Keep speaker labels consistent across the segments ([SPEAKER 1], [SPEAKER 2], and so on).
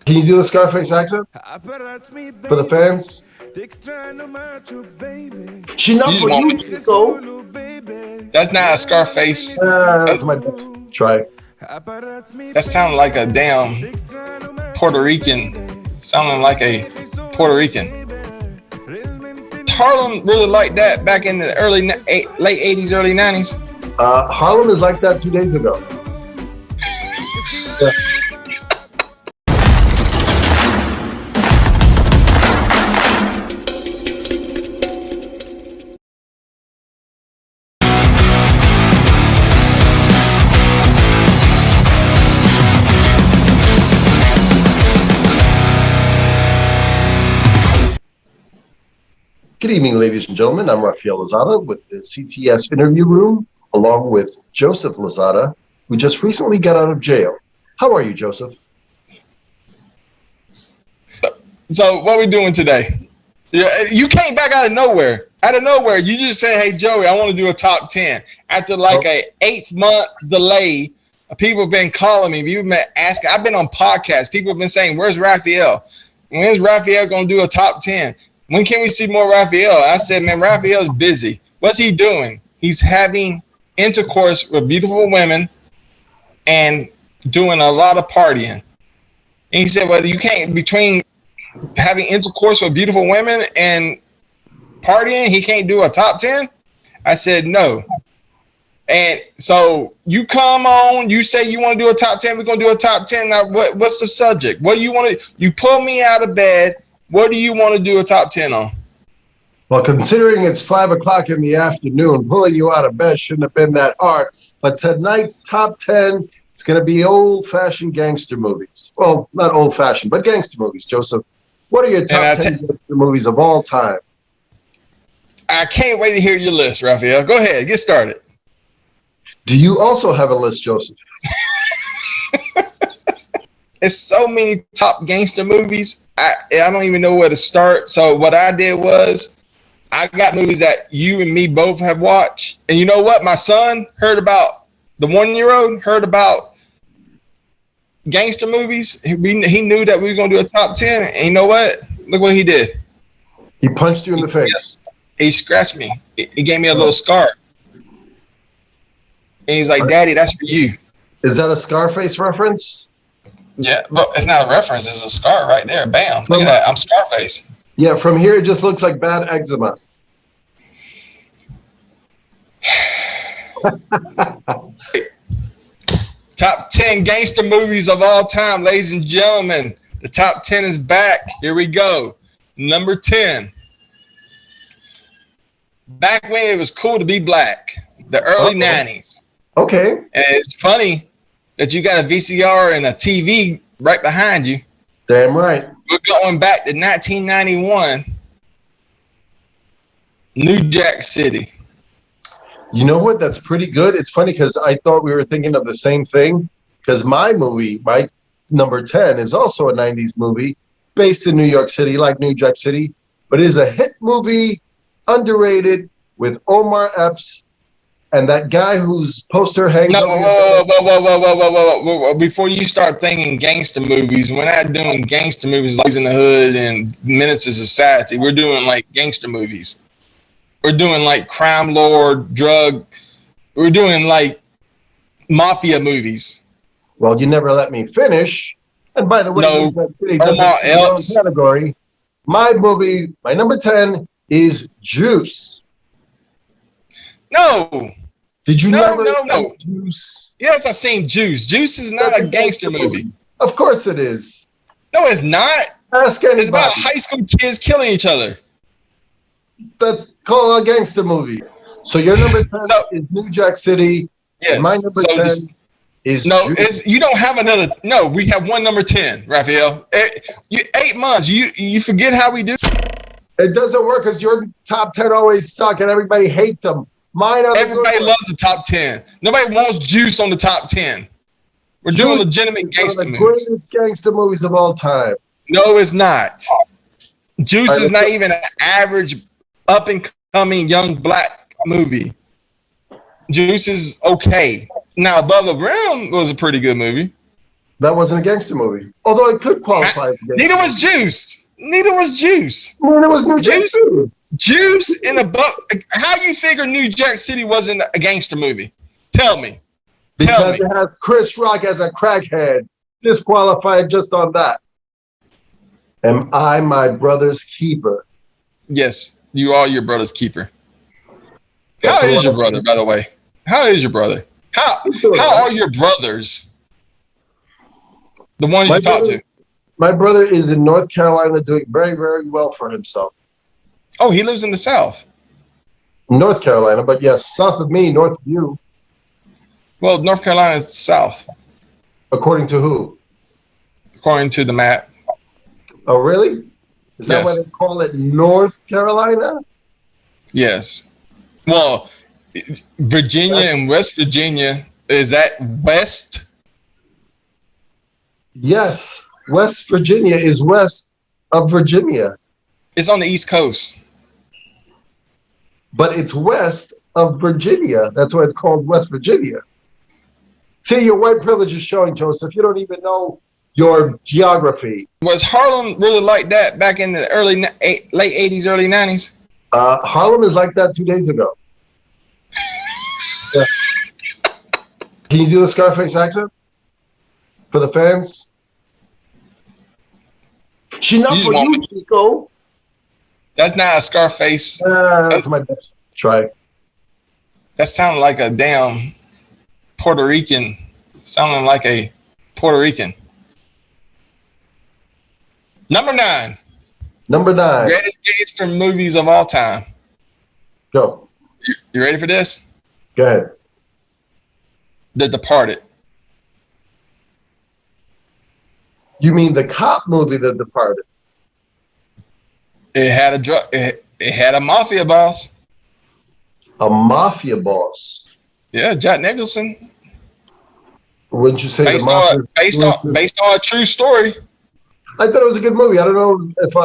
[SPEAKER 1] Can you do the Scarface accent for the fans? She
[SPEAKER 2] You
[SPEAKER 1] not
[SPEAKER 2] just
[SPEAKER 1] for
[SPEAKER 2] want
[SPEAKER 1] you,
[SPEAKER 2] me.
[SPEAKER 1] so.
[SPEAKER 2] That's not a Scarface.
[SPEAKER 1] That's my best try.
[SPEAKER 2] That sounded like a damn Puerto Rican. Sounding like a Puerto Rican. Harlem really liked that back in the late 80s, early 90s.
[SPEAKER 1] Harlem is like that 2 days ago. Yeah. Good evening, ladies and gentlemen. I'm Rafael Lozada with the CTS interview room, along with Joseph Lozada, who just recently got out of jail. How are you, Joseph?
[SPEAKER 2] So what are we doing today? You came back out of nowhere. You just said, "Hey, Joey, I want to do a top 10." After like a 8-month delay, people have been calling me. People have been asking. I've been on podcasts. People have been saying, "Where's Rafael? When's Rafael going to do a top 10? When can we see more Rafael?" I said, "Man, Rafael's busy. What's he doing? He's having intercourse with beautiful women and doing a lot of partying." And he said, "Well, you can't, between having intercourse with beautiful women and partying, he can't do a top 10?" I said, "No." And so you come on, you say you want to do a top 10, we're going to do a top 10. Now, what's the subject? What do you want to, you pull me out of bed. What do you want to do a top 10 on?
[SPEAKER 1] Well, considering it's 5 o'clock in the afternoon, pulling you out of bed shouldn't have been that hard. But tonight's top 10, it's going to be old-fashioned gangster movies. Well, not old-fashioned, but gangster movies. Joseph, what are your top 10 gangster movies of all time?
[SPEAKER 2] I can't wait to hear your list, Rafael. Go ahead, get started.
[SPEAKER 1] Do you also have a list, Joseph?
[SPEAKER 2] It's so many top gangster movies. I don't even know where to start. So what I did was I got movies that you and me both have watched. And you know what? My son heard about, the 1-year-old heard about gangster movies. He knew that we were going to do a top 10. And you know what? Look what he did.
[SPEAKER 1] He punched you in the face.
[SPEAKER 2] He scratched me. He gave me a little scar. And he's like, "Daddy, that's for you."
[SPEAKER 1] Is that a Scarface reference?
[SPEAKER 2] Yeah, but it's not a reference. It's a scar right there. Bam. Look at that. I'm Scarface.
[SPEAKER 1] Yeah, from here it just looks like bad eczema.
[SPEAKER 2] Top 10 gangster movies of all time, ladies and gentlemen. The top 10 is back. Here we go. Number 10. Back when it was cool to be black. The early 90s.
[SPEAKER 1] Okay.
[SPEAKER 2] And it's funny that you got a VCR and a TV right behind you.
[SPEAKER 1] Damn right.
[SPEAKER 2] We're going back to 1991, New Jack City.
[SPEAKER 1] You know what? That's pretty good. It's funny because I thought we were thinking of the same thing. Because my movie, my number 10, is also a 90s movie based in New York City, like New Jack City, but it is a hit movie, underrated, with Omar Epps. And that guy whose poster hangs.
[SPEAKER 2] No, whoa. Before you start thinking gangster movies, we're not doing gangster movies like in the Hood and Menace to Society. We're doing like gangster movies. We're doing like crime lord, drug. We're doing like mafia movies.
[SPEAKER 1] Well, you never let me finish. And by the way,
[SPEAKER 2] no,
[SPEAKER 1] Omar Epps category. My movie, my number 10 is Juice.
[SPEAKER 2] No.
[SPEAKER 1] Did you
[SPEAKER 2] No.
[SPEAKER 1] Juice?
[SPEAKER 2] Yes, I've seen Juice. Juice is not a gangster movie.
[SPEAKER 1] Of course it is.
[SPEAKER 2] No, it's not.
[SPEAKER 1] Ask anybody.
[SPEAKER 2] It's about high school kids killing each other.
[SPEAKER 1] That's called a gangster movie. So your number 10 is New Jack City.
[SPEAKER 2] Yes.
[SPEAKER 1] My number 10 is Juice.
[SPEAKER 2] You don't have another. No, we have one number 10, Rafael. 8 months. You forget how we do.
[SPEAKER 1] It doesn't work because your top 10 always suck and everybody hates them.
[SPEAKER 2] Everybody loves the top 10. Nobody wants Juice on the top 10. We're doing legitimate gangster movies.
[SPEAKER 1] One of the greatest gangster movies of all time.
[SPEAKER 2] No, it's not. Juice is not even an average up-and-coming young black movie. Juice is okay. Now, Above the Rim was a pretty good movie.
[SPEAKER 1] That wasn't a gangster movie. Although it could qualify.
[SPEAKER 2] Neither was Juice. Neither was Juice.
[SPEAKER 1] Well, it was New Jack City.
[SPEAKER 2] Juice in a book. How you figure New Jack City wasn't a gangster movie? Tell me.
[SPEAKER 1] Because it has Chris Rock as a crackhead. Disqualified just on that. Am I my brother's keeper?
[SPEAKER 2] Yes, you are your brother's keeper. How is your brother, by the way? How is your brother? How are your brothers? The ones you talk to.
[SPEAKER 1] My brother is in North Carolina doing very, very well for himself.
[SPEAKER 2] Oh, he lives in the South.
[SPEAKER 1] North Carolina, but yes, south of me, north of you.
[SPEAKER 2] Well, North Carolina is south.
[SPEAKER 1] According to who?
[SPEAKER 2] According to the map.
[SPEAKER 1] Oh, really? Is that why they call it North Carolina?
[SPEAKER 2] Yes. Well, Virginia and West Virginia, is that west?
[SPEAKER 1] Yes. West Virginia is west of Virginia.
[SPEAKER 2] It's on the East Coast.
[SPEAKER 1] But it's west of Virginia. That's why it's called West Virginia. See, your white privilege is showing, Joseph. You don't even know your geography.
[SPEAKER 2] Was Harlem really like that back in the late 80s, early 90s?
[SPEAKER 1] Harlem is like that 2 days ago. Yeah. Can you do the Scarface accent for the fans? She not for you, Chico.
[SPEAKER 2] That's not a Scarface.
[SPEAKER 1] That's my best try.
[SPEAKER 2] That sounded like a damn Puerto Rican. Sounding like a Puerto Rican. Number 9.
[SPEAKER 1] Number 9.
[SPEAKER 2] Greatest gangster movies of all time.
[SPEAKER 1] Go.
[SPEAKER 2] You ready for this?
[SPEAKER 1] Go ahead.
[SPEAKER 2] The Departed.
[SPEAKER 1] You mean the cop movie, The Departed?
[SPEAKER 2] It had it had a mafia boss.
[SPEAKER 1] A mafia boss?
[SPEAKER 2] Yeah, Jack Nicholson.
[SPEAKER 1] Wouldn't you say
[SPEAKER 2] based on a true story?
[SPEAKER 1] I thought it was a good movie. I don't know if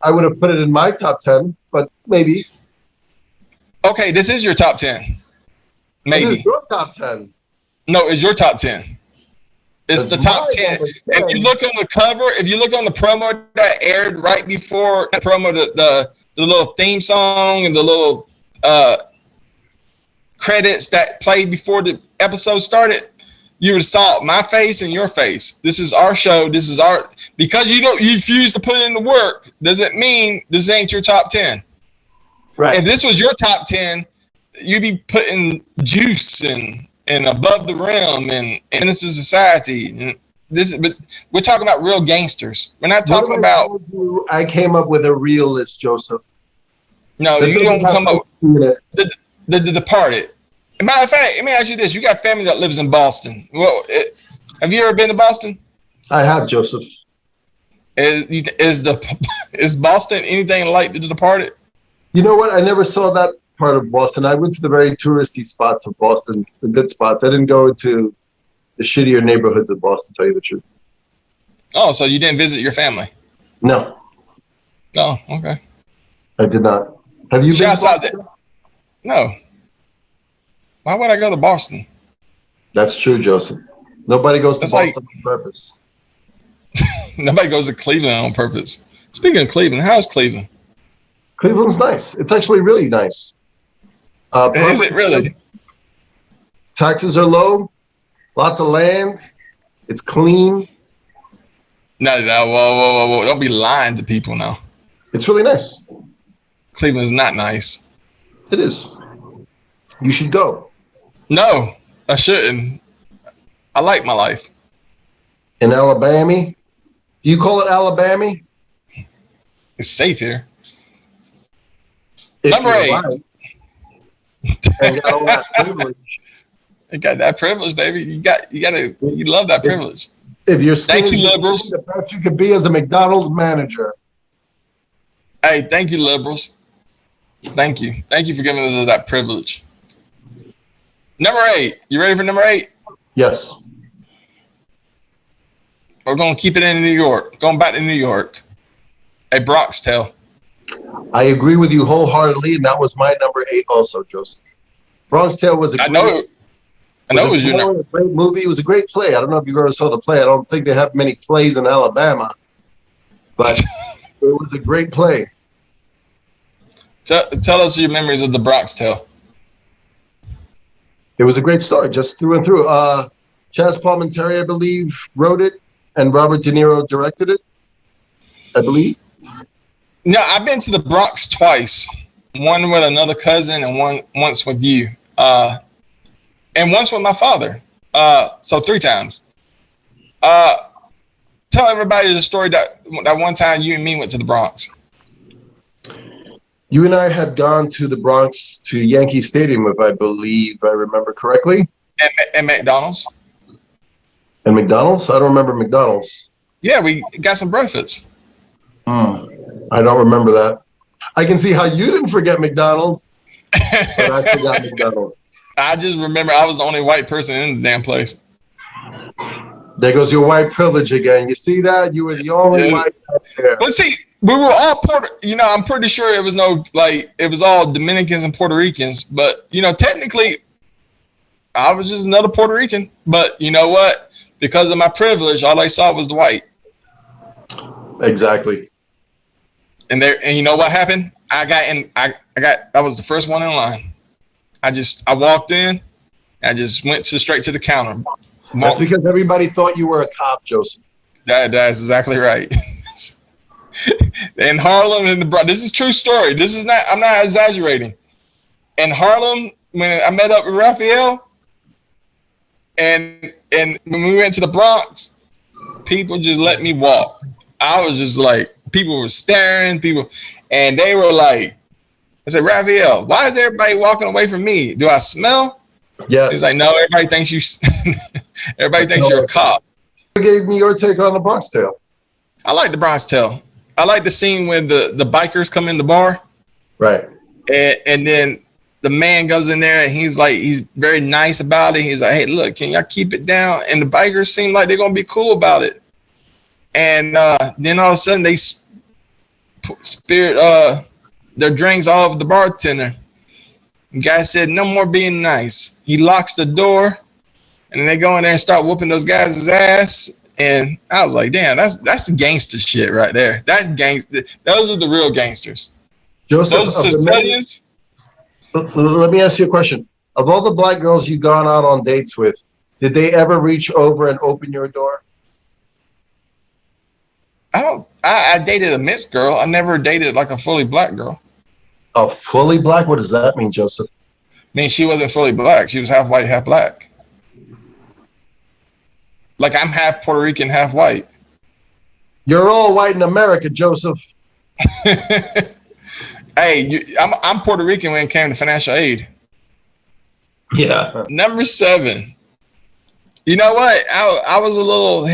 [SPEAKER 1] I would have put it in my top 10, but maybe.
[SPEAKER 2] Okay, this is your top 10. Maybe.
[SPEAKER 1] It is your top 10.
[SPEAKER 2] No, it's your top 10. It's the top 10. If you look on the cover, if you look on the promo that aired right before the promo, the little theme song and the little credits that played before the episode started, you would have saw my face and your face. This is our show. This is our, because you refuse to put in the work, doesn't mean this ain't your top 10.
[SPEAKER 1] Right.
[SPEAKER 2] If this was your top 10, you'd be putting Juice and Above the Rim and Innocent Society. But we're talking about real gangsters. We're not talking about.
[SPEAKER 1] I came up with a real list, Joseph.
[SPEAKER 2] No, you don't come up with the Departed. Matter of fact, let me ask you this: you got family that lives in Boston. Well, have you ever been to Boston?
[SPEAKER 1] I have, Joseph.
[SPEAKER 2] Is Boston anything like The Departed?
[SPEAKER 1] You know what? I never saw that part of Boston. I went to the very touristy spots of Boston, the good spots. I didn't go into the shittier neighborhoods of Boston, to tell you the truth.
[SPEAKER 2] Oh, so you didn't visit your family?
[SPEAKER 1] No.
[SPEAKER 2] Oh, okay.
[SPEAKER 1] I did not. Have you been to Boston?
[SPEAKER 2] No. Why would I go to Boston?
[SPEAKER 1] That's true, Joseph. Nobody goes to Boston on purpose.
[SPEAKER 2] Nobody goes to Cleveland on purpose. Speaking of Cleveland, how's Cleveland?
[SPEAKER 1] Cleveland's nice. It's actually really nice.
[SPEAKER 2] Is it really?
[SPEAKER 1] Taxes are low. Lots of land. It's clean.
[SPEAKER 2] No, whoa. Don't be lying to people now.
[SPEAKER 1] It's really nice.
[SPEAKER 2] Cleveland's not nice.
[SPEAKER 1] It is. You should go.
[SPEAKER 2] No, I shouldn't. I like my life.
[SPEAKER 1] In Alabama? Do you call it Alabama?
[SPEAKER 2] It's safe here.
[SPEAKER 1] If
[SPEAKER 2] Number 8.
[SPEAKER 1] Right. And got all that privilege.
[SPEAKER 2] You got that privilege, baby. You love that privilege.
[SPEAKER 1] If you're
[SPEAKER 2] thank you, liberals.
[SPEAKER 1] The best you could be as a McDonald's manager.
[SPEAKER 2] Hey, thank you, liberals. Thank you. Thank you for giving us that privilege. Number 8. You ready for number 8?
[SPEAKER 1] Yes.
[SPEAKER 2] We're going to keep it in New York. Going back to New York. A Bronx Tale.
[SPEAKER 1] I agree with you wholeheartedly, and that was my number 8 also, Joseph. Bronx Tale was a
[SPEAKER 2] I know it was your number.
[SPEAKER 1] A great movie. It was a great play. I don't know if you ever saw the play. I don't think they have many plays in Alabama, but it was a great play.
[SPEAKER 2] Tell us your memories of the Bronx Tale.
[SPEAKER 1] It was a great story, just through and through. Chaz Palminteri, I believe, wrote it, and Robert De Niro directed it, I believe.
[SPEAKER 2] No, I've been to the Bronx twice. One with another cousin, and once with you, and once with my father. So 3 times. Tell everybody the story that one time you and me went to the Bronx.
[SPEAKER 1] You and I had gone to the Bronx to Yankee Stadium, if I believe I remember correctly.
[SPEAKER 2] And McDonald's.
[SPEAKER 1] And McDonald's? I don't remember McDonald's.
[SPEAKER 2] Yeah, we got some breakfast.
[SPEAKER 1] I don't remember that. I can see how you didn't forget McDonald's, but I forgot McDonald's.
[SPEAKER 2] I just remember I was the only white person in the damn place.
[SPEAKER 1] There goes your white privilege again. You see that? You were the only white guy there.
[SPEAKER 2] But see, we were all I'm pretty sure it was it was all Dominicans and Puerto Ricans. But, technically, I was just another Puerto Rican. But you know what? Because of my privilege, all I saw was the white.
[SPEAKER 1] Exactly.
[SPEAKER 2] And you know what happened? I was the first one in line. I walked in, I just went straight to the counter.
[SPEAKER 1] That's because everybody thought you were a cop, Joseph.
[SPEAKER 2] That's exactly right. In Harlem, this is true story. I'm not exaggerating. In Harlem, when I met up with Rafael, and when we went to the Bronx, people just let me walk. I was just like, people were staring, and they were like, I said, Rafael, why is everybody walking away from me? Do I smell?
[SPEAKER 1] Yeah.
[SPEAKER 2] He's like, no, everybody thinks you're a cop.
[SPEAKER 1] You gave me your take on the Bronx Tale.
[SPEAKER 2] I like the Bronx Tale. I like the scene when the bikers come in the bar.
[SPEAKER 1] Right.
[SPEAKER 2] And then the man goes in there and he's very nice about it. He's like, hey, look, can y'all keep it down? And the bikers seem like they're going to be cool about it. And then all of a sudden they spirit their drinks all over the bartender. The guy said, no more being nice. He locks the door, and then they go in there and start whooping those guys' ass. And I was like, damn, that's gangster shit right there. That's gangster. Those are the real gangsters.
[SPEAKER 1] Joseph,
[SPEAKER 2] those Sicilians.
[SPEAKER 1] Let me ask you a question. Of all the black girls you've gone out on dates with, did they ever reach over and open your door?
[SPEAKER 2] I dated a mixed girl. I never dated like a fully black girl.
[SPEAKER 1] A fully black? What does that mean, Joseph?
[SPEAKER 2] I mean, she wasn't fully black. She was half white, half black. Like I'm half Puerto Rican, half white.
[SPEAKER 1] You're all white in America, Joseph.
[SPEAKER 2] Hey, I'm Puerto Rican when it came to financial aid.
[SPEAKER 1] Yeah.
[SPEAKER 2] Number 7. You know what? I was a little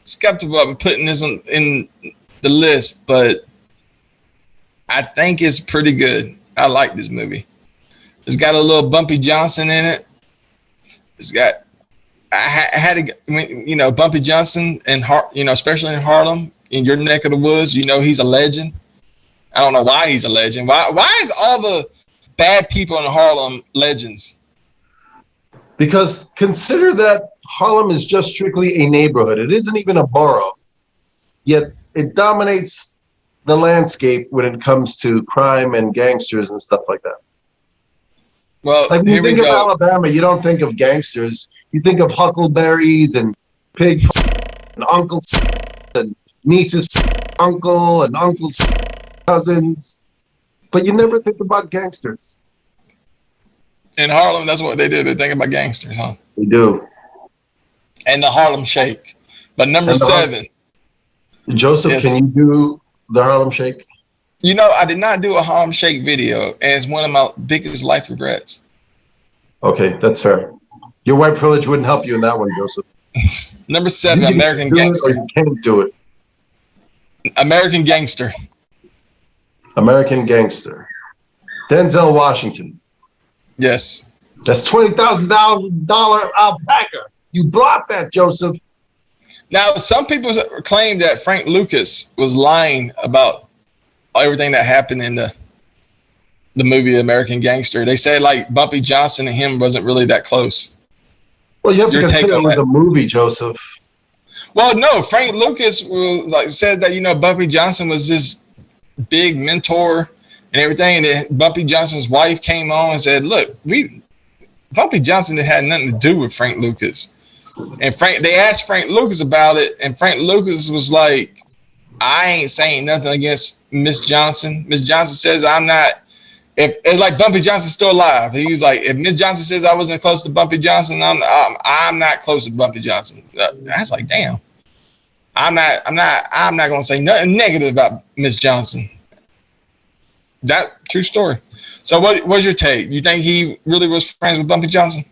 [SPEAKER 2] skeptical of putting this in the list, but I think it's pretty good. I like this movie. It's got a little Bumpy Johnson in it. It's got Bumpy Johnson and especially in Harlem, in your neck of the woods. He's a legend. I don't know why he's a legend. Why is all the bad people in Harlem legends?
[SPEAKER 1] Because consider that Harlem is just strictly a neighborhood. It isn't even a borough. Yet it dominates the landscape when it comes to crime and gangsters and stuff like that.
[SPEAKER 2] Well,
[SPEAKER 1] like when you think of Alabama, you don't think of gangsters. You think of huckleberries and pig and uncle and niece's uncle and uncle's cousins, but you never think about gangsters.
[SPEAKER 2] In Harlem, that's what they do. They think about gangsters, huh?
[SPEAKER 1] They do.
[SPEAKER 2] And the Harlem Shake. But number 7.
[SPEAKER 1] Joseph, yes. Can you do the Harlem Shake?
[SPEAKER 2] I did not do a Harlem Shake video, and it's one of my biggest life regrets.
[SPEAKER 1] Okay, that's fair. Your white privilege wouldn't help you in that one, Joseph.
[SPEAKER 2] Number 7, American Gangster.
[SPEAKER 1] Or you can't do it.
[SPEAKER 2] American Gangster.
[SPEAKER 1] American Gangster. Denzel Washington.
[SPEAKER 2] Yes.
[SPEAKER 1] That's $20,000 alpaca. You blocked that, Joseph.
[SPEAKER 2] Now, some people claim that Frank Lucas was lying about everything that happened in the movie American Gangster. They said like Bumpy Johnson and him wasn't really that close.
[SPEAKER 1] Well, you have to
[SPEAKER 2] Your take
[SPEAKER 1] consider
[SPEAKER 2] on
[SPEAKER 1] it was
[SPEAKER 2] that?
[SPEAKER 1] a movie, Joseph.
[SPEAKER 2] Well, no, Frank Lucas said that Bumpy Johnson was this big mentor and everything, and then Bumpy Johnson's wife came on and said, "Look, Bumpy Johnson had nothing to do with Frank Lucas." And they asked Frank Lucas about it, and Frank Lucas was like, "I ain't saying nothing against Miss Johnson. Miss Johnson says I'm not. If it's like Bumpy Johnson's still alive, he was like, if Miss Johnson says I wasn't close to Bumpy Johnson, I'm not close to Bumpy Johnson." I was like, damn. I'm not gonna say nothing negative about Miss Johnson. That true story. So what's your take? You think he really was friends with Bumpy Johnson?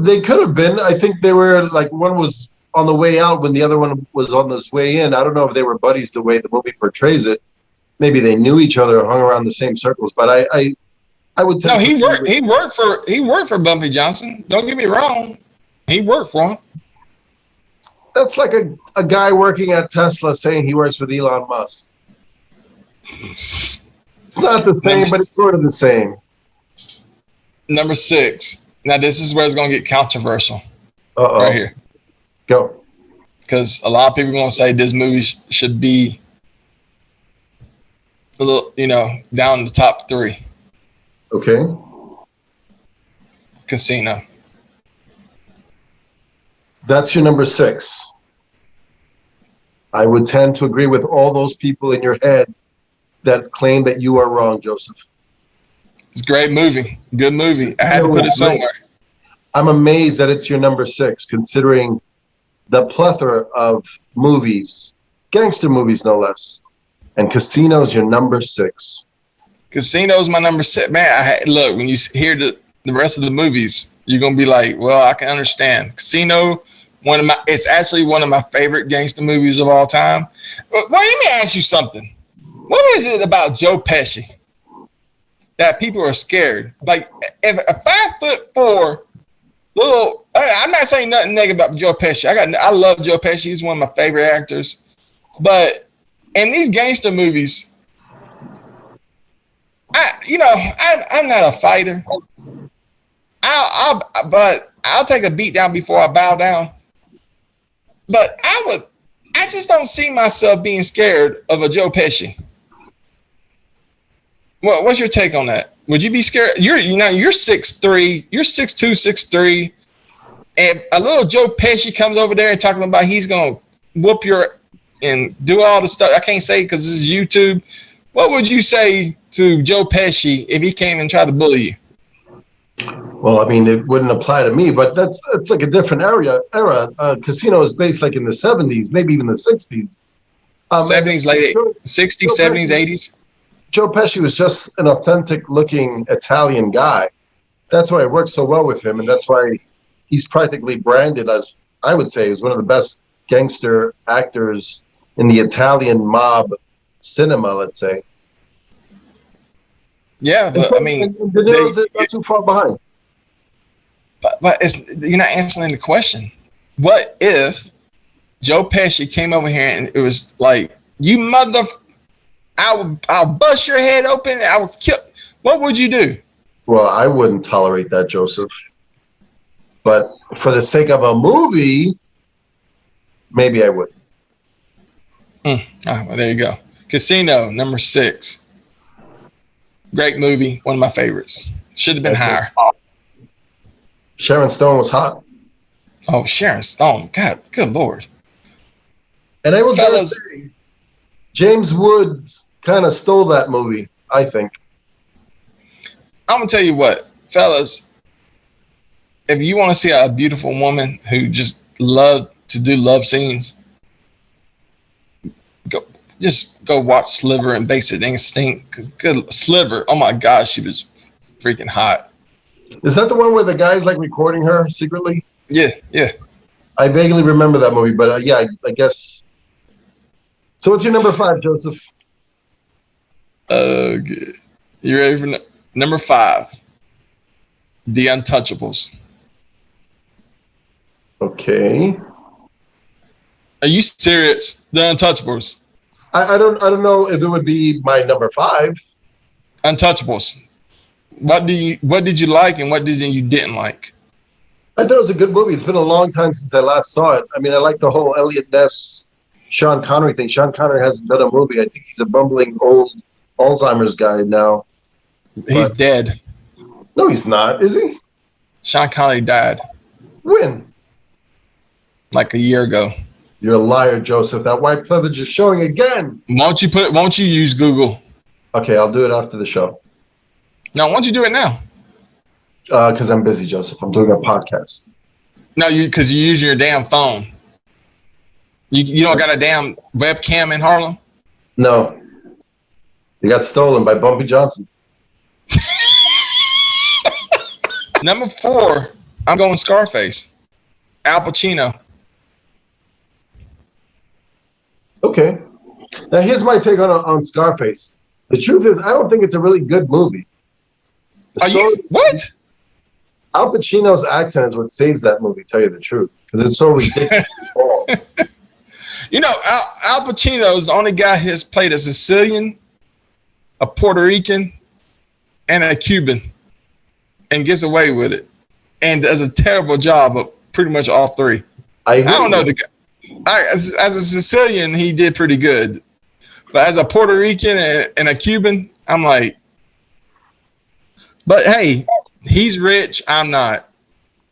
[SPEAKER 1] They could have been. I think they were like, one was on the way out when the other one was on this way in. I don't know if they were buddies the way the movie portrays it. Maybe they knew each other or hung around the same circles. But I would
[SPEAKER 2] No, he worked for Bumpy Johnson. Don't get me wrong. He worked for him.
[SPEAKER 1] That's like a guy working at Tesla saying he works with Elon Musk. It's not the same, but it's sort of the same.
[SPEAKER 2] Number 6. Now, this is where it's going to get controversial.
[SPEAKER 1] Uh-oh.
[SPEAKER 2] Right here.
[SPEAKER 1] Go.
[SPEAKER 2] Because a lot of people are going to say this movie should be a little, down in the top 3.
[SPEAKER 1] Okay.
[SPEAKER 2] Casino.
[SPEAKER 1] That's your number 6. I would tend to agree with all those people in your head that claim that you are wrong, Joseph.
[SPEAKER 2] It's a great movie. Good movie. I had to put it somewhere.
[SPEAKER 1] I'm amazed that it's your number 6, considering the plethora of movies, gangster movies no less. And Casino's your number 6.
[SPEAKER 2] Casino's my number 6. Man, look, when you hear the rest of the movies, you're going to be like, well, I can understand. Casino, it's actually one of my favorite gangster movies of all time. Well, let me ask you something. What is it about Joe Pesci that people are scared? Like, if a 5'4" little, I'm not saying nothing negative about Joe Pesci. I love Joe Pesci. He's one of my favorite actors. But in these gangster movies, I'm not a fighter. I'll take a beat down before I bow down. But I just don't see myself being scared of a Joe Pesci. What's your take on that? Would you be scared? You're 6'3", you're 6'2", 6'3", and a little Joe Pesci comes over there and talking about he's gonna whoop your and do all the stuff. I can't say because this is YouTube. What would you say to Joe Pesci if he came and tried to bully you?
[SPEAKER 1] Well, I mean, it wouldn't apply to me, but that's like a different era. Casino is based like in the 70s, maybe even the 60s.
[SPEAKER 2] 70s, late 60s, 70s, 80s.
[SPEAKER 1] Joe Pesci was just an authentic-looking Italian guy. That's why it worked so well with him, and that's why he's practically branded as, I would say, as one of the best gangster actors in the Italian mob cinema, let's say.
[SPEAKER 2] Yeah, but I mean,
[SPEAKER 1] De Niro's not too far behind.
[SPEAKER 2] But you're not answering the question. What if Joe Pesci came over here and it was like, you mother, I'll bust your head open, I will kill. What would you do?
[SPEAKER 1] Well, I wouldn't tolerate that, Joseph. But for the sake of a movie, maybe I would.
[SPEAKER 2] Well, there you go. Casino, number 6. Great movie, one of my favorites. Should have been higher.
[SPEAKER 1] Sharon Stone was hot.
[SPEAKER 2] Oh, Sharon Stone. God, good Lord.
[SPEAKER 1] And I was going to say, James Woods kind of stole that movie, I think.
[SPEAKER 2] I'm going to tell you what, fellas, if you want to see a beautiful woman who just loved to do love scenes, go watch Sliver and Basic Instinct. Cause good Sliver, oh my gosh, she was freaking hot.
[SPEAKER 1] Is that the one where the guy's like recording her secretly?
[SPEAKER 2] Yeah.
[SPEAKER 1] I vaguely remember that movie, but yeah, I guess. So what's your number 5, Joseph?
[SPEAKER 2] Good. You ready for number 5? The Untouchables.
[SPEAKER 1] Okay.
[SPEAKER 2] Are you serious? The Untouchables.
[SPEAKER 1] I don't know if it would be my number 5.
[SPEAKER 2] Untouchables. What did you like and what did you didn't like?
[SPEAKER 1] I thought it was a good movie. It's been a long time since I last saw it. I mean, I like the whole Elliot Ness, Sean Connery thing. Sean Connery hasn't done a movie. I think he's a bumbling old Alzheimer's guy now.
[SPEAKER 2] He's dead.
[SPEAKER 1] No, he's not. Is he?
[SPEAKER 2] Sean Connery died.
[SPEAKER 1] When?
[SPEAKER 2] Like a year ago.
[SPEAKER 1] You're a liar, Joseph. That white privilege is showing again.
[SPEAKER 2] Won't you use Google?
[SPEAKER 1] Okay, I'll do it after the show.
[SPEAKER 2] No, why don't you do it now?
[SPEAKER 1] Because I'm busy, Joseph. I'm doing a podcast.
[SPEAKER 2] No, because you use your damn phone. You don't got a damn webcam in Harlem?
[SPEAKER 1] No. You got stolen by Bumpy Johnson.
[SPEAKER 2] Number 4, I'm going Scarface. Al Pacino.
[SPEAKER 1] Okay. Now here's my take on Scarface. The truth is, I don't think it's a really good movie.
[SPEAKER 2] What?
[SPEAKER 1] Al Pacino's accent is what saves that movie, tell you the truth, because it's so ridiculous.
[SPEAKER 2] You know, Al Pacino is the only guy who has played a Sicilian, a Puerto Rican, and a Cuban, and gets away with it, and does a terrible job of pretty much all three. I don't know the guy. As a Sicilian, he did pretty good, but as a Puerto Rican and a Cuban, I'm like, but hey, he's rich. I'm not.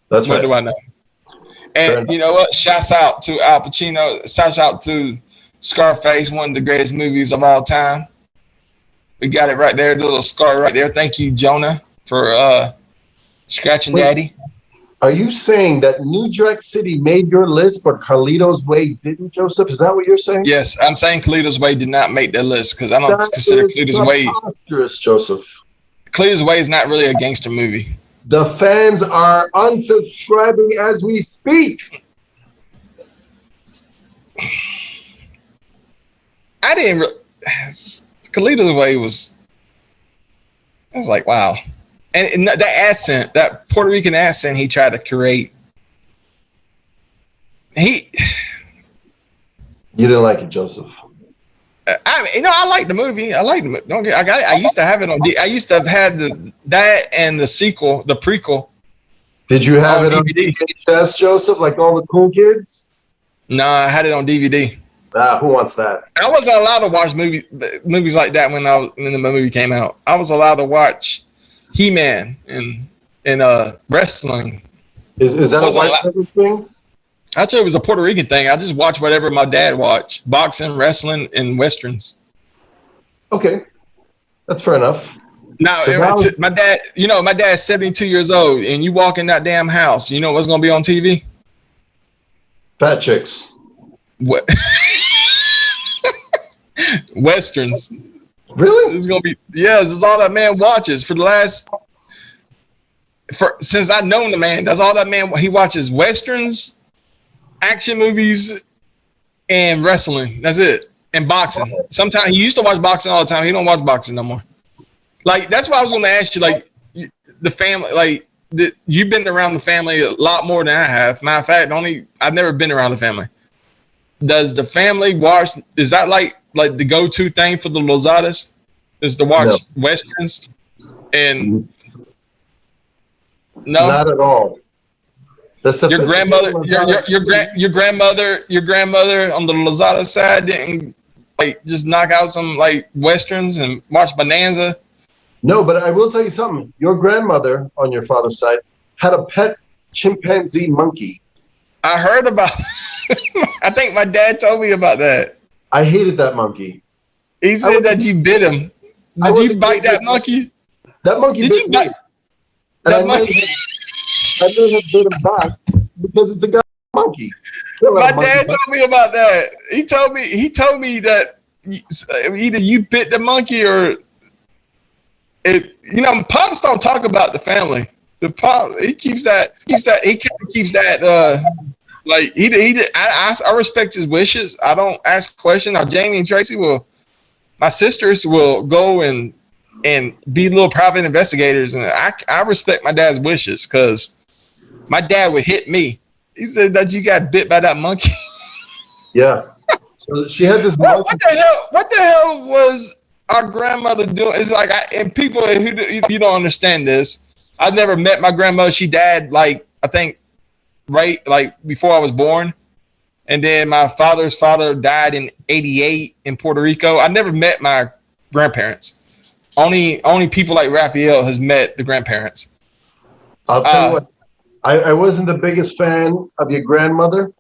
[SPEAKER 1] That's right.
[SPEAKER 2] What do I know? And you know what? Shouts out to Al Pacino. Shouts out to Scarface, one of the greatest movies of all time. We got it right there, the little scar right there. Thank you, Jonah, for scratching daddy.
[SPEAKER 1] Are you saying that New Jack City made your list, but Carlito's Way didn't, Joseph? Is that what you're saying?
[SPEAKER 2] Yes, I'm saying Carlito's Way did not make that list because I don't consider Carlito's Way.
[SPEAKER 1] Joseph.
[SPEAKER 2] Carlito's Way is not really a gangster movie.
[SPEAKER 1] The fans are unsubscribing as we speak.
[SPEAKER 2] I didn't. Carlito's Way was. I was like, wow. And that accent, that Puerto Rican accent he tried to create. You
[SPEAKER 1] didn't like it, Joseph.
[SPEAKER 2] I like the movie. I like the movie. I used to have it on. I used to have had that and the sequel, the prequel.
[SPEAKER 1] Did you have it on
[SPEAKER 2] DVD?
[SPEAKER 1] VHS, Joseph, like all the cool kids?
[SPEAKER 2] No, I had it on DVD.
[SPEAKER 1] Who wants that?
[SPEAKER 2] I wasn't allowed to watch movies like that when the movie came out. I was allowed to watch He-Man and wrestling.
[SPEAKER 1] Is that a white thing?
[SPEAKER 2] I thought it was a Puerto Rican thing. I just watched whatever my dad watched: boxing, wrestling, and westerns.
[SPEAKER 1] Okay, that's fair enough.
[SPEAKER 2] Now, so my dad, my dad's 72 years old, and you walk in that damn house, you know what's gonna be on TV?
[SPEAKER 1] Fat chicks.
[SPEAKER 2] What? Westerns.
[SPEAKER 1] Really?
[SPEAKER 2] This is gonna be. Yes, this is all that man watches since I've known the man. That's all that man. He watches westerns, action movies, and wrestling. That's it. And boxing. Sometimes he used to watch boxing all the time. He don't watch boxing no more. Like, that's why I was going to ask you, like, the family, like, you've been around the family a lot more than I have. Matter of fact, I've never been around the family. Does the family watch? Is that like the go-to thing for the Lozadas? Is to watch westerns? And no,
[SPEAKER 1] not at all.
[SPEAKER 2] Your grandmother on the Lozada side didn't just knock out some westerns and watch Bonanza.
[SPEAKER 1] No, but I will tell you something. Your grandmother on your father's side had a pet chimpanzee monkey.
[SPEAKER 2] I heard about. I think my dad told me about that.
[SPEAKER 1] I hated that monkey.
[SPEAKER 2] He said that you bit him. Did you bite that monkey?
[SPEAKER 1] That monkey.
[SPEAKER 2] Did you bite
[SPEAKER 1] that monkey? I never bit him back because it's a goddamn monkey.
[SPEAKER 2] My dad told me about that. He told me that either you bit the monkey or pops don't talk about the family. The pop he keeps that I respect his wishes. I don't ask questions. Now Jamie and Tracy my sisters will go and be little private investigators, and I respect my dad's wishes because my dad would hit me. He said that you got bit by that monkey.
[SPEAKER 1] Yeah. So she had this.
[SPEAKER 2] What the hell was our grandmother doing? It's like, and people who you don't understand this. I've never met my grandmother. She died I think right, like before I was born. And then my father's father died in '88 in Puerto Rico. I never met my grandparents. Only people like Rafael has met the grandparents.
[SPEAKER 1] I'll tell you what, I wasn't the biggest fan of your grandmother.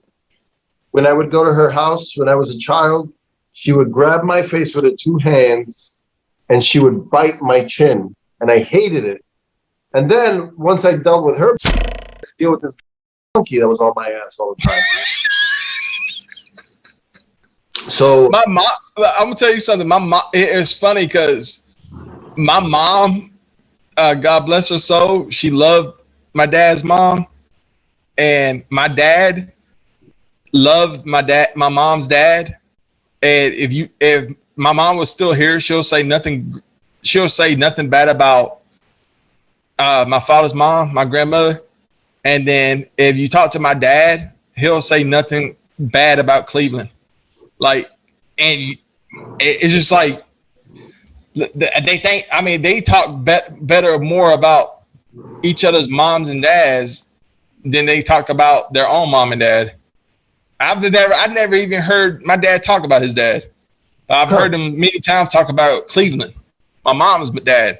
[SPEAKER 1] When I would go to her house when I was a child, she would grab my face with her two hands and she would bite my chin. And I hated it. And then once I dealt with her, I deal with this monkey that was on my ass all the time. So
[SPEAKER 2] my mom, I'm gonna tell you something. My mom, it's funny because my mom, God bless her soul, she loved my dad's mom, and my dad loved my mom's dad. And if my mom was still here, she'll say nothing bad about my father's mom, my grandmother. And then if you talk to my dad, he'll say nothing bad about Cleveland. Like, and it's just like they think. I mean, they talk better more about each other's moms and dads than they talk about their own mom and dad. I've never even heard my dad talk about his dad. I've heard him many times talk about Cleveland, my mom's dad.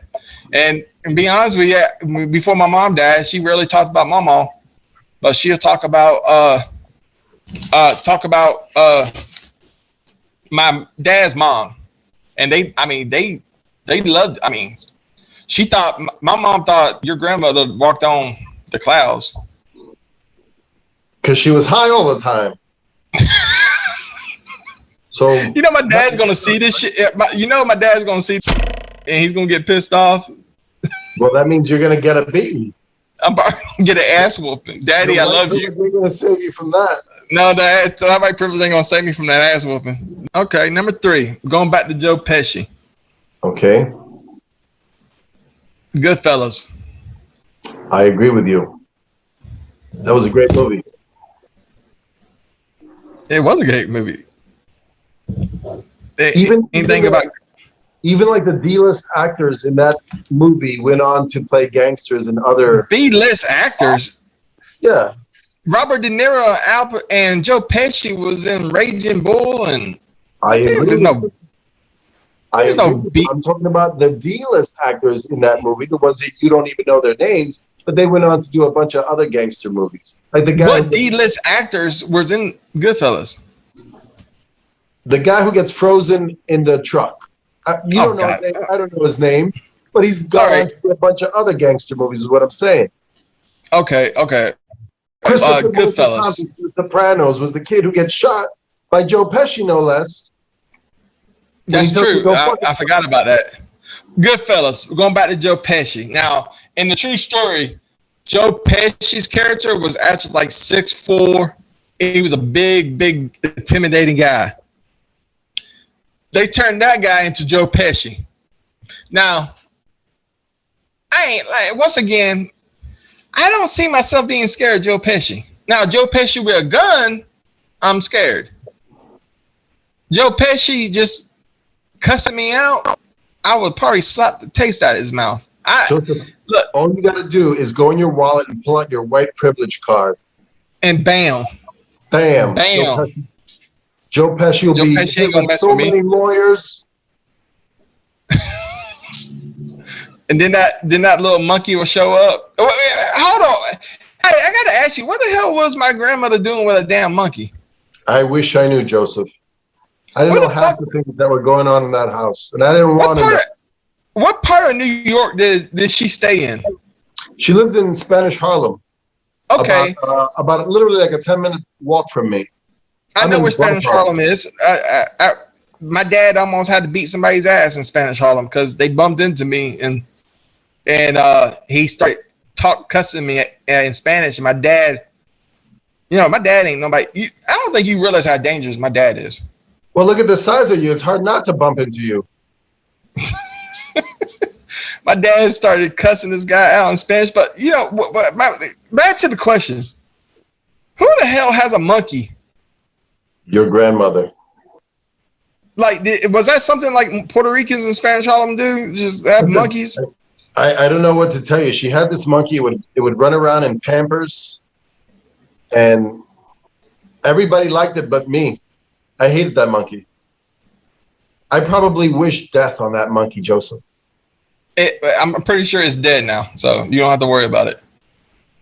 [SPEAKER 2] And be honest with you, before my mom died, she rarely talked about my mom, but she'll talk about my dad's mom. And they loved. I mean, my mom thought your grandmother walked on the clouds
[SPEAKER 1] because she was high all the time. So
[SPEAKER 2] my dad's gonna see this shit. My dad's gonna see, and he's gonna get pissed off.
[SPEAKER 1] Well, that means you're gonna get a beating.
[SPEAKER 2] I'm about to get an ass whooping. Daddy, I love you.
[SPEAKER 1] We're gonna save you from that.
[SPEAKER 2] No, that white privilege ain't gonna save me from that ass whooping. Okay, number 3. Going back to Joe Pesci.
[SPEAKER 1] Okay.
[SPEAKER 2] Goodfellas.
[SPEAKER 1] I agree with you. That was a great movie.
[SPEAKER 2] It was a great movie.
[SPEAKER 1] Even like the D-list actors in that movie went on to play gangsters and other
[SPEAKER 2] D-list actors.
[SPEAKER 1] Yeah.
[SPEAKER 2] Robert De Niro and Joe Pesci was in Raging Bull, and
[SPEAKER 1] I agree.
[SPEAKER 2] I'm
[SPEAKER 1] talking about the D-list actors in that movie, the ones that you don't even know their names, but they went on to do a bunch of other gangster movies. Like the guy.
[SPEAKER 2] What D-list actors was in Goodfellas?
[SPEAKER 1] The guy who gets frozen in the truck. You don't know his name. I don't know his name, but he's gone on to do a bunch of other gangster movies. Is what I'm saying.
[SPEAKER 2] Okay. Goodfellas.
[SPEAKER 1] The Sopranos was the kid who gets shot by Joe Pesci, no less.
[SPEAKER 2] That's true. I forgot about that. Goodfellas. We're going back to Joe Pesci. Now, in the true story, Joe Pesci's character was actually like 6'4". He was a big, intimidating guy. They turned that guy into Joe Pesci. Now, once again, I don't see myself being scared of Joe Pesci. Now, Joe Pesci with a gun, I'm scared. Joe Pesci just cussing me out, I would probably slap the taste out of his mouth. Look,
[SPEAKER 1] all you got to do is go in your wallet and pull out your white privilege card.
[SPEAKER 2] And bam.
[SPEAKER 1] Joe Pesci will be with so many lawyers.
[SPEAKER 2] And then that little monkey will show up. Hold on. I got to ask you, what the hell was my grandmother doing with a damn monkey?
[SPEAKER 1] I wish I knew, Joseph. I didn't know half the things that were going on in that house. And I didn't want to.
[SPEAKER 2] What part of New York did she stay in?
[SPEAKER 1] She lived in Spanish Harlem.
[SPEAKER 2] Okay.
[SPEAKER 1] About literally like a 10-minute walk from me.
[SPEAKER 2] I know where Spanish Harlem is. My dad almost had to beat somebody's ass in Spanish Harlem because they bumped into me and he started cussing me in Spanish. And my dad, my dad ain't nobody. I don't think you realize how dangerous my dad is.
[SPEAKER 1] Well, look at the size of you. It's hard not to bump into you.
[SPEAKER 2] My dad started cussing this guy out in Spanish. But, back to the question. Who the hell has a monkey?
[SPEAKER 1] Your grandmother.
[SPEAKER 2] Like, was that something like Puerto Ricans and Spanish Harlem do? Just have monkeys?
[SPEAKER 1] I don't know what to tell you. She had this monkey. It would run around in Pampers. and everybody liked it but me. I hated that monkey. I probably wished death on that monkey, Joseph.
[SPEAKER 2] I'm pretty sure it's dead now, so you don't have to worry about it.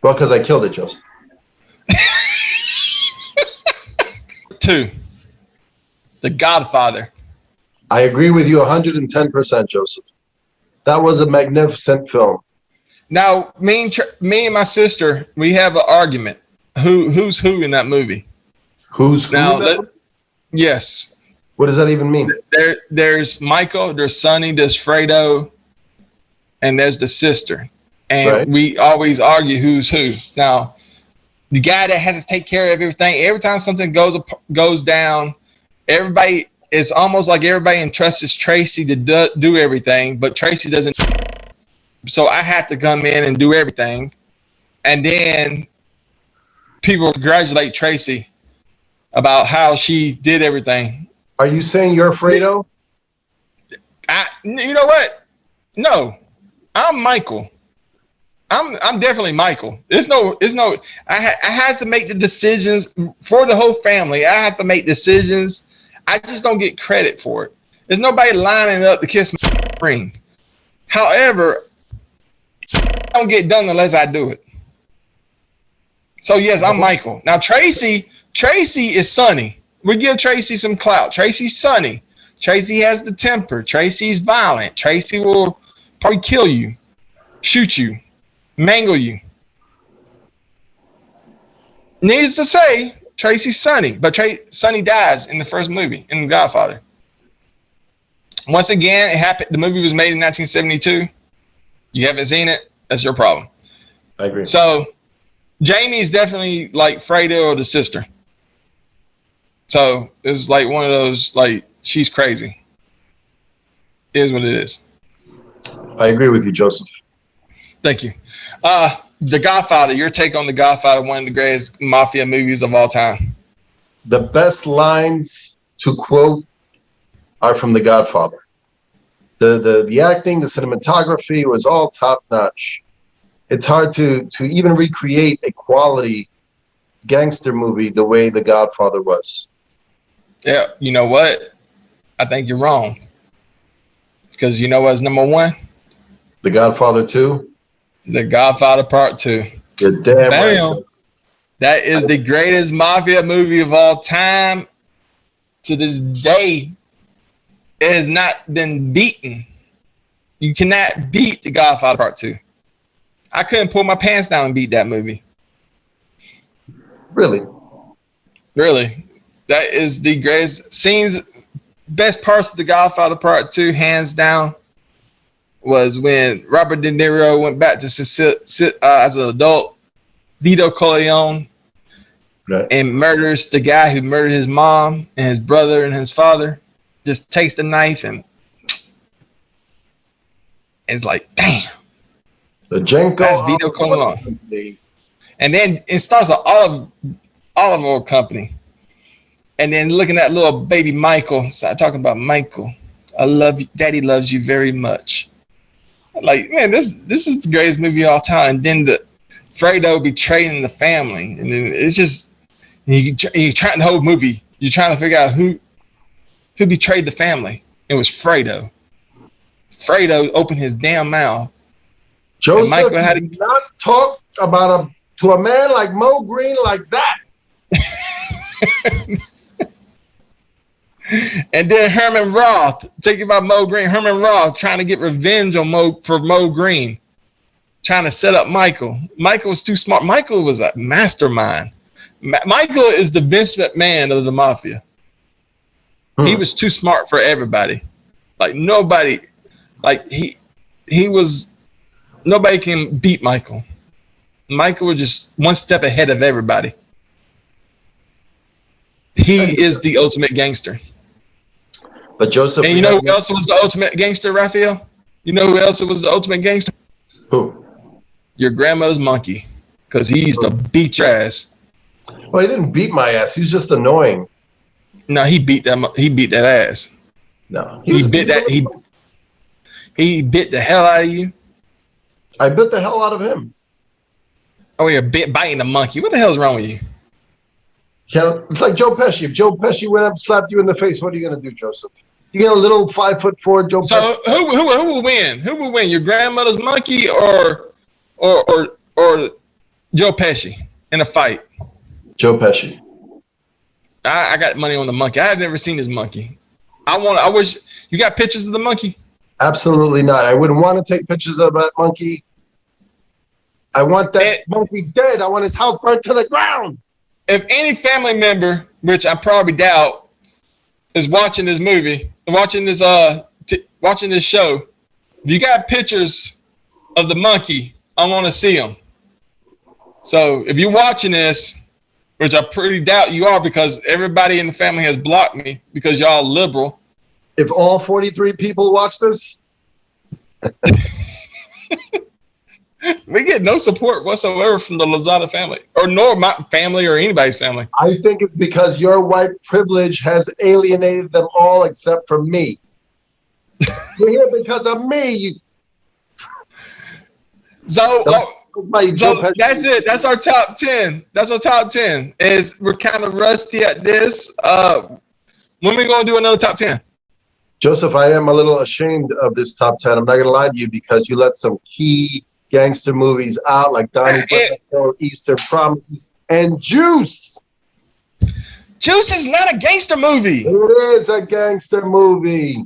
[SPEAKER 1] Well, because I killed it, Joseph.
[SPEAKER 2] 2, The Godfather.
[SPEAKER 1] I agree with you 110%, Joseph. That was a magnificent film.
[SPEAKER 2] Now, me and my sister, we have an argument. Who's who in that movie?
[SPEAKER 1] Who's who?
[SPEAKER 2] Now, yes.
[SPEAKER 1] What does that even mean?
[SPEAKER 2] There's Michael, there's Sonny, there's Fredo, and there's the sister. And we always argue who's who. Now, the guy that has to take care of everything, every time something goes down, everybody, it's almost like everybody entrusts Tracy to do everything, but Tracy doesn't. So I have to come in and do everything. And then people congratulate Tracy about how she did everything.
[SPEAKER 1] Are you saying you're Fredo?
[SPEAKER 2] You know what? No, I'm Michael. I'm definitely Michael. There's no. I had to make the decisions for the whole family. I have to make decisions. I just don't get credit for it. There's nobody lining up to kiss my ring. However, I don't get done unless I do it. So yes, I'm Michael. Now Tracy is Sonny. We give Tracy some clout. Tracy's Sonny. Tracy has the temper. Tracy's violent. Tracy will probably kill you, shoot you, mangle you. Needless to say, Tracy's Sonny, but Sonny dies in the first movie, in The Godfather. Once again, it happened. The movie was made in 1972. You haven't seen it, that's your problem.
[SPEAKER 1] I agree.
[SPEAKER 2] So Jamie's definitely like Fredo or the sister. So it's like one of those, like, she's crazy. It is what it is.
[SPEAKER 1] I agree with you, Joseph.
[SPEAKER 2] Thank you. The Godfather, your take on The Godfather, one of the greatest mafia movies of all time.
[SPEAKER 1] The best lines to quote are from The Godfather. The acting, the cinematography was all top notch. It's hard to even recreate a quality gangster movie the way The Godfather was.
[SPEAKER 2] Yeah, you know what? I think you're wrong. Because you know what's number one?
[SPEAKER 1] The Godfather 2?
[SPEAKER 2] The Godfather Part 2.
[SPEAKER 1] You're damn right.
[SPEAKER 2] That is the greatest mafia movie of all time. To this day, it has not been beaten. You cannot beat The Godfather Part 2. I couldn't pull my pants down and beat that movie.
[SPEAKER 1] Really?
[SPEAKER 2] Really. That is the greatest scenes, best parts of The Godfather Part 2, hands down, was when Robert De Niro went back to as an adult, Vito Corleone, and murders the guy who murdered his mom and his brother and his father. Just takes the knife and it's like, damn.
[SPEAKER 1] The Jenko.
[SPEAKER 2] That's Vito Corleone. And then it starts an olive oil company. And then looking at little baby Michael, start talking about Michael. I love you. Daddy loves you very much. Like, man, this is the greatest movie of all time. And then the Fredo betraying the family. And then it's just, you trying the whole movie. You're trying to figure out who betrayed the family. It was Fredo. Fredo opened his damn mouth.
[SPEAKER 1] Joseph, Michael had to not talk about to a man like Mo Green like that.
[SPEAKER 2] And then Herman Roth, taking about Mo Green. Herman Roth trying to get revenge on Mo Green, trying to set up Michael. Michael was too smart. Michael was a mastermind. Michael is the Vince McMahon of the mafia. He was too smart for everybody. Like nobody, like he was. Nobody can beat Michael. Michael was just one step ahead of everybody. He is the ultimate gangster.
[SPEAKER 1] But Joseph,
[SPEAKER 2] and you know who else was the ultimate gangster, Rafael? You know who else was the ultimate gangster?
[SPEAKER 1] Who?
[SPEAKER 2] Your grandmother's monkey, because he used to beat your ass.
[SPEAKER 1] Well, he didn't beat my ass. He was just annoying.
[SPEAKER 2] No, he beat that ass.
[SPEAKER 1] No,
[SPEAKER 2] he bit the hell out of you.
[SPEAKER 1] I bit the hell out of him.
[SPEAKER 2] Oh, you're biting the monkey. What the hell is wrong with you?
[SPEAKER 1] It's like Joe Pesci. If Joe Pesci went up and slapped you in the face, what are you going to do, Joseph? You get a little 5'4" Joe Pesci.
[SPEAKER 2] So who will win? Who will win? Your grandmother's monkey or Joe Pesci in a fight?
[SPEAKER 1] Joe Pesci.
[SPEAKER 2] I got money on the monkey. I have never seen this monkey. I wish you got pictures of the monkey.
[SPEAKER 1] Absolutely not. I wouldn't want to take pictures of that monkey. I want that monkey dead. I want his house burnt to the ground.
[SPEAKER 2] If any family member, which I probably doubt, is watching this movie, watching this show, if you got pictures of the monkey, I want to see them. So if you're watching this, which I pretty doubt you are because everybody in the family has blocked me because y'all liberal.
[SPEAKER 1] If all 43 people watch this,
[SPEAKER 2] we get no support whatsoever from the Lozada family, or nor my family or anybody's family.
[SPEAKER 1] I think it's because your white privilege has alienated them all except for me. You're here because of me.
[SPEAKER 2] So that's it. That's our top 10. That's our top 10. We're kind of rusty at this. When we gonna do another top 10?
[SPEAKER 1] Joseph, I am a little ashamed of this top 10. I'm not gonna lie to you because you let some key gangster movies out like Donnie Brasco, Eastern Promise, and Juice.
[SPEAKER 2] Juice is not a gangster movie.
[SPEAKER 1] It is a gangster movie.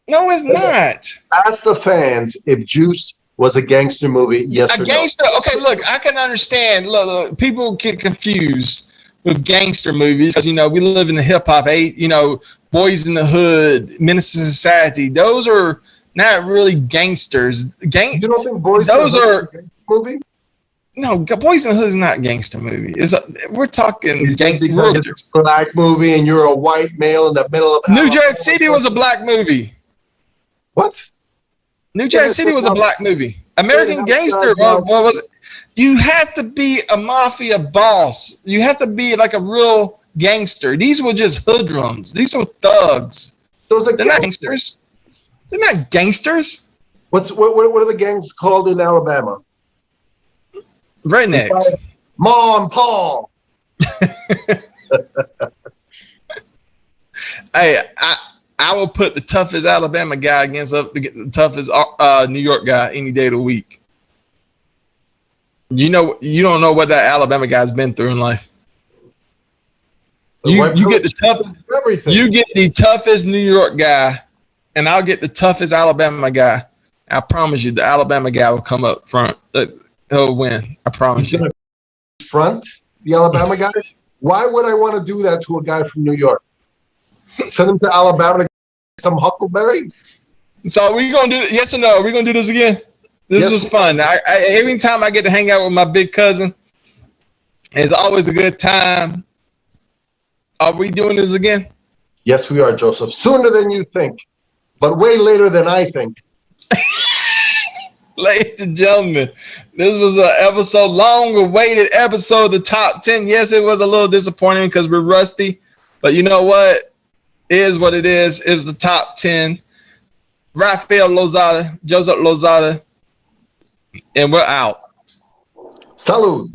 [SPEAKER 2] No, it's not.
[SPEAKER 1] Ask the fans if Juice was a gangster movie. Yes,
[SPEAKER 2] a gangster. No. Okay, look, I can understand. Look, people get confused with gangster movies because we live in the hip hop age. Boys in the Hood, Menace to Society. Those are not really gangsters.
[SPEAKER 1] You don't think Boys in the Hood is a gangster movie?
[SPEAKER 2] No, Boys in the Hood is not a gangster movie. We're talking
[SPEAKER 1] gangster. It's a black movie, and you're a white male in the middle of
[SPEAKER 2] New Jersey City was a black movie.
[SPEAKER 1] What?
[SPEAKER 2] New Jersey City was a black movie. American Gangster was. You have to be a mafia boss. You have to be like a real gangster. These were just hoodlums. These were thugs. They're not gangsters. They're not gangsters.
[SPEAKER 1] What are the gangs called in Alabama?
[SPEAKER 2] Rednecks.
[SPEAKER 1] Mom, Paul.
[SPEAKER 2] Hey, I will put the toughest Alabama guy against the toughest New York guy any day of the week. You don't know what that Alabama guy's been through in life. You get the toughest. You get the toughest New York guy, and I'll get the toughest Alabama guy. I promise you, the Alabama guy will come up front. He'll win. I promise you.
[SPEAKER 1] Front the Alabama guy? Why would I want to do that to a guy from New York? Send him to Alabama to get some huckleberry?
[SPEAKER 2] So are we gonna do yes or no? Are we gonna do this again? This was fun. Every time I get to hang out with my big cousin, it's always a good time. Are we doing this again?
[SPEAKER 1] Yes, we are, Joseph. Sooner than you think, but way later than I think.
[SPEAKER 2] Ladies and gentlemen, this was an long-awaited episode of the Top 10. Yes, it was a little disappointing because we're rusty, but you know what? It is what it is. It was the Top 10. Rafael Lozada, Joseph Lozada, and we're out.
[SPEAKER 1] Salud.